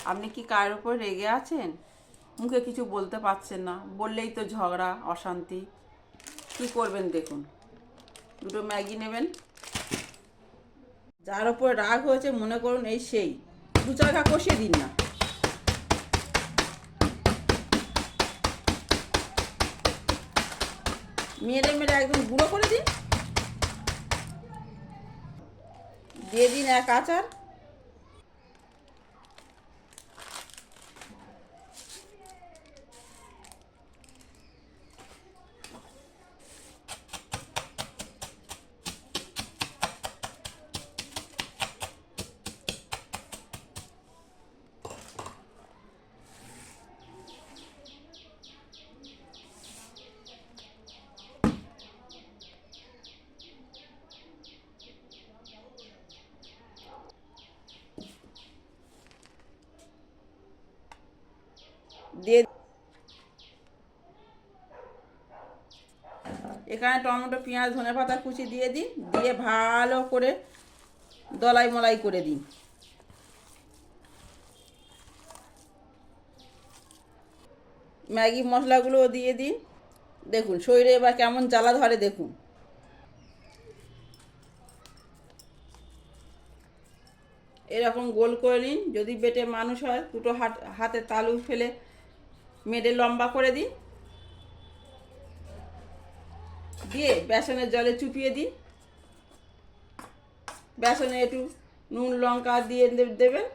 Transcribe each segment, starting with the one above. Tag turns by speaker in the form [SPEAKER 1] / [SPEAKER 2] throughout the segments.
[SPEAKER 1] আপনি কি কার উপর রেগে আছেন? মুখে কিছু বলতে পারছেন না, বললেই তো ঝগড়া অশান্তি। কি করবেন দেখুন, দুটো ম্যাগি নেবেন। যার ওপর রাগ হয়েছে মনে করুন এই সেই, দু চাকা কষিয়ে দিন না। মেরে মেরে একদম গুঁড়ো করে দিন। দিয়ে দিন এক আচার। দিয়ে এখানে টমেটো, পেঁয়াজ, ধনেপাতা কুচি দিয়ে দিন, দিয়ে ভালো করে দলাই মলাই করে দিন। ম্যাগি মশলাগুলোও দিয়ে দিন। দেখুন শরীরে এবার কেমন জ্বালা ধরে দেখুন। এরকম গোল করে নিন। যদি বেটে মানুষ হয় দুটো হাতে তালু ফেলে মেডে লম্বা করে দিন, দিয়ে বেসনের জলে চুপিয়ে দিন। বেসনে একটু নুন লঙ্কা দিয়ে দেবেন,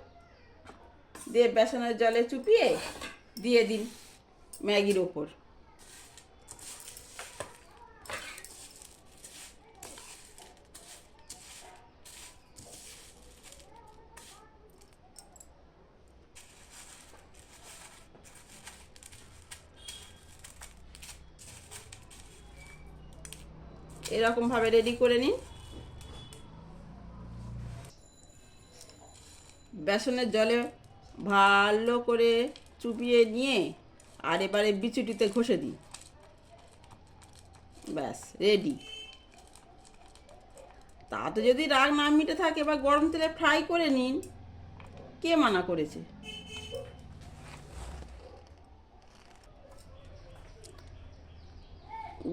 [SPEAKER 1] দিয়ে বেসনের জলে চুপিয়ে দিয়ে দিন ম্যাগির ওপর। এরকমভাবে রেডি করে নিন। বেসনের জলে ভালো করে চুপিয়ে নিয়ে আর এবারে বিচুটিতে ঘষে দিন। ব্যাস রেডি। তাতে যদি রাগ না মিটে থাকে বা গরম তেলে ফ্রাই করে নিন, কে মানা করেছে?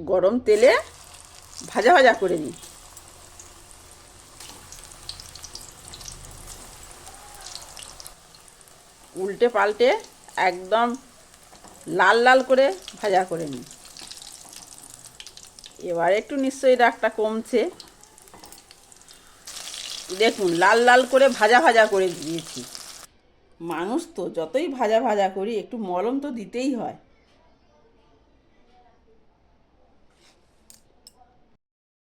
[SPEAKER 1] গরম তেলে ভাজা ভাজা করে নিন। উল্টে পাল্টে একদম লাল লাল করে ভাজা করে নিন। এবার একটু নিশ্চয়ই রাগটা কমছে। দেখুন লাল লাল করে ভাজা ভাজা করে দিয়েছি। মানুষ তো যতই ভাজা ভাজা করি একটু মলম তো দিতেই হয়।